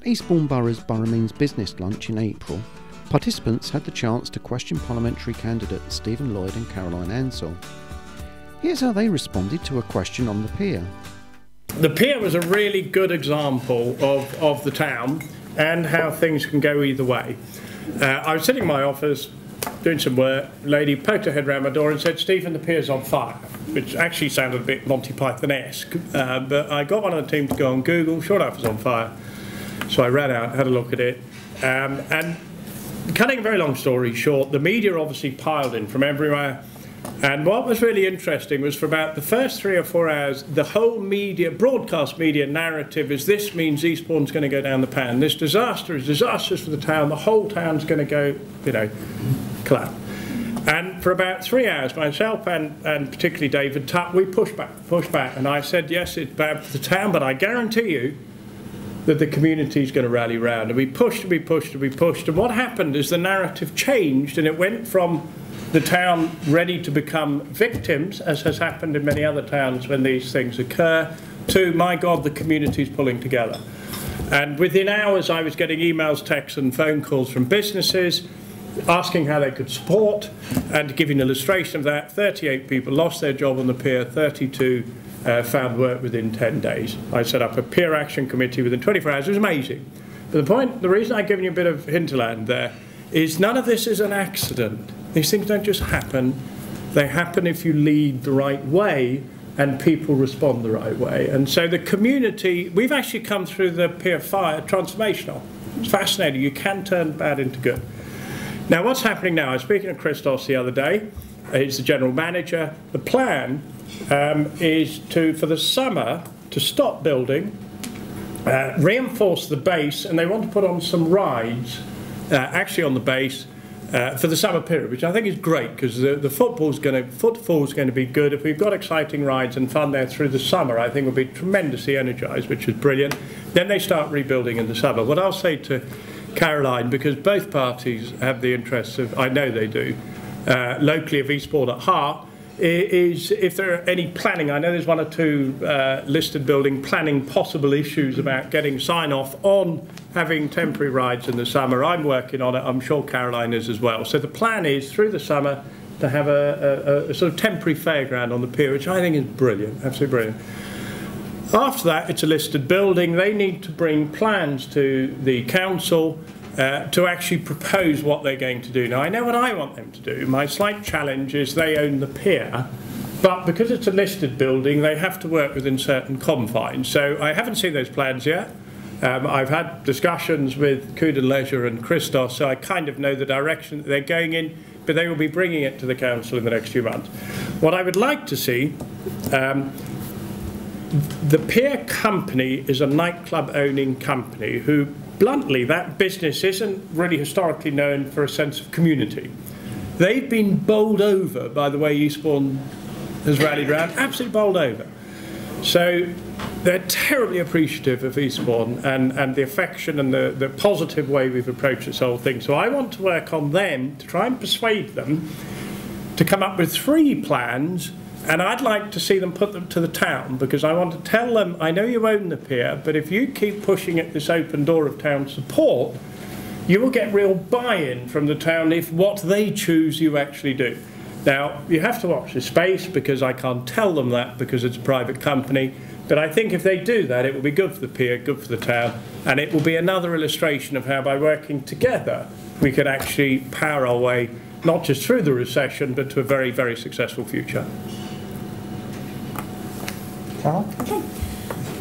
At Eastbourne Borough's Borough Means Business Lunch in April, participants had the chance to question Parliamentary Candidate Stephen Lloyd and Caroline Ansell. Here's how they responded to a question on the pier. The pier was a really good example of the town and how things can go either way. I was sitting in my office doing some work. A lady poked her head around my door and said, "Stephen, the pier's on fire," which actually sounded a bit Monty Python-esque. But I got one of the team to go on Google, sure enough it was on fire. So I ran out, had a look at it. And cutting a very long story short, the media obviously piled in from everywhere. And what was really interesting was for about the first 3 or 4 hours, the whole media, broadcast media narrative is this means Eastbourne's going to go down the pan. This disaster is disastrous for the town. The whole town's going to go, collapse. And for about 3 hours, myself and particularly David Tutt, we pushed back. And I said, yes, it's bad for the town, but I guarantee you that the community's going to rally round. And we pushed and we pushed and we pushed. And what happened is the narrative changed, and it went from the town ready to become victims, as has happened in many other towns when these things occur, to, my God, the community's pulling together. And within hours, I was getting emails, texts and phone calls from businesses asking how they could support. And to give you an illustration of that, 38 people lost their job on the pier, 32 found work within 10 days. I set up a peer action committee within 24 hours. It was amazing. But the reason I've given you a bit of hinterland there is none of this is an accident. These things don't just happen. They happen if you lead the right way and people respond the right way. And so the community, we've actually come through the pier fire transformational. It's fascinating. You can turn bad into good. Now, what's happening now? I was speaking to Christos the other day. He's the general manager. The plan is for the summer to stop building, reinforce the base, and they want to put on some rides actually on the base for the summer period, which I think is great because the footfall's going to be good. If we've got exciting rides and fun there through the summer, I think we'll be tremendously energised, which is brilliant. Then they start rebuilding in the summer. What I'll say to Caroline, because both parties have the interests of, I know they do, locally of Eastbourne at heart, is if there are any planning, I know there's 1 or 2 listed building planning possible issues about getting sign-off on having temporary rides in the summer. I'm working on it, I'm sure Caroline is as well. So the plan is through the summer to have a sort of temporary fairground on the pier, which I think is brilliant, absolutely brilliant. After that, it's a listed building. They need to bring plans to the council to actually propose what they're going to do. Now, I know what I want them to do. My slight challenge is they own the pier, but because it's a listed building, they have to work within certain confines. So I haven't seen those plans yet. I've had discussions with Cood and Leisure and Christos, so I kind of know the direction that they're going in, but they will be bringing it to the council in the next few months. What I would like to see, the pier company is a nightclub-owning company who, bluntly, that business isn't really historically known for a sense of community. They've been bowled over by the way Eastbourne has rallied around, absolutely bowled over. So they're terribly appreciative of Eastbourne and the affection and the positive way we've approached this whole thing. So I want to work on them to try and persuade them to come up with 3 plans. And I'd like to see them put them to the town, because I want to tell them, I know you own the pier, but if you keep pushing at this open door of town support, you will get real buy-in from the town if what they choose you actually do. Now, you have to watch this space, because I can't tell them that because it's a private company, but I think if they do that, it will be good for the pier, good for the town, and it will be another illustration of how by working together we can actually power our way, not just through the recession, but to a very, very successful future. Okay.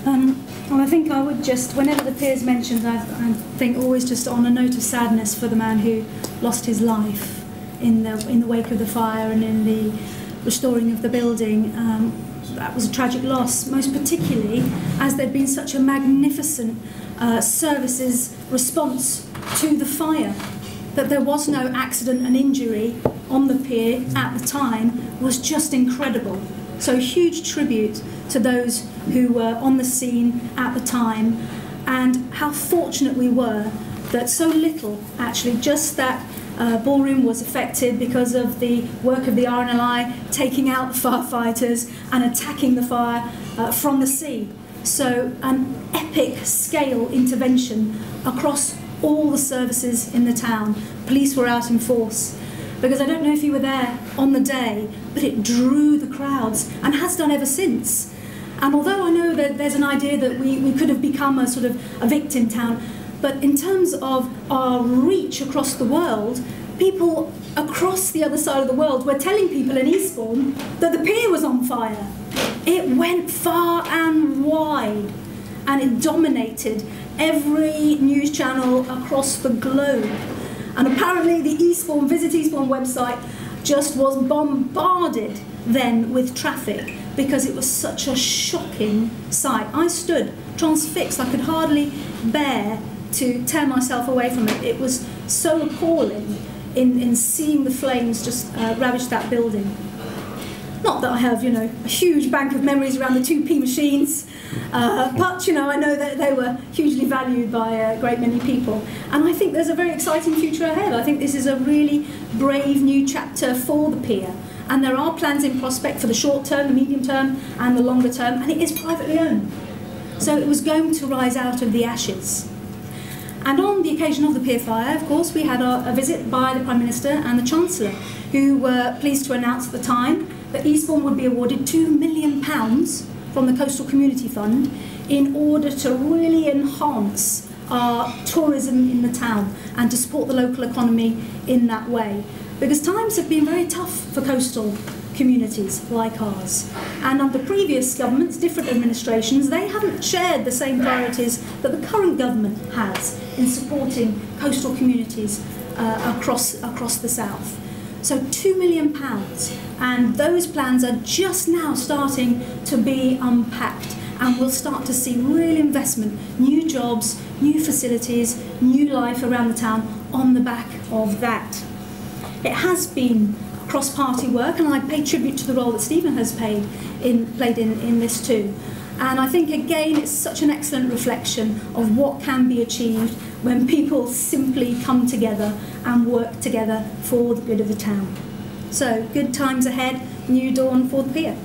Well, I think I would just, whenever the pier's mentioned, I think always just on a note of sadness for the man who lost his life in the wake of the fire and in the restoring of the building. That was a tragic loss, most particularly as there'd been such a magnificent services response to the fire. That there was no accident and injury on the pier at the time was just incredible. So huge tribute to those who were on the scene at the time, and how fortunate we were that so little, actually, just that ballroom was affected because of the work of the RNLI taking out the firefighters and attacking the fire from the sea. So an epic scale intervention across all the services in the town. Police were out in force. Because I don't know if you were there on the day, but it drew the crowds and has done ever since. And although I know that there's an idea that we could have become a sort of a victim town, but in terms of our reach across the world, people across the other side of the world were telling people in Eastbourne that the pier was on fire. It went far and wide, and it dominated every news channel across the globe. And apparently the Visit Eastbourne website just was bombarded then with traffic because it was such a shocking sight. I stood transfixed. I could hardly bear to tear myself away from it. It was so appalling in seeing the flames just ravage that building. Not that I have, a huge bank of memories around the 2p machines, but, I know that they were hugely valued by a great many people. And I think there's a very exciting future ahead. I think this is a really brave new chapter for the pier. And there are plans in prospect for the short term, the medium term, and the longer term, and it is privately owned. So it was going to rise out of the ashes. And on the occasion of the pier fire, of course, we had a visit by the Prime Minister and the Chancellor, who were pleased to announce at the time that Eastbourne would be awarded £2 million from the Coastal Community Fund in order to really enhance our tourism in the town and to support the local economy in that way. Because times have been very tough for coastal communities like ours. And under previous governments, different administrations, they haven't shared the same priorities that the current government has in supporting coastal communities across the south. So £2 million, and those plans are just now starting to be unpacked, and we'll start to see real investment, new jobs, new facilities, new life around the town on the back of that. It has been cross-party work, and I pay tribute to the role that Stephen has played in this too. And I think, again, it's such an excellent reflection of what can be achieved when people simply come together and work together for the good of the town. So, good times ahead, new dawn for the pier.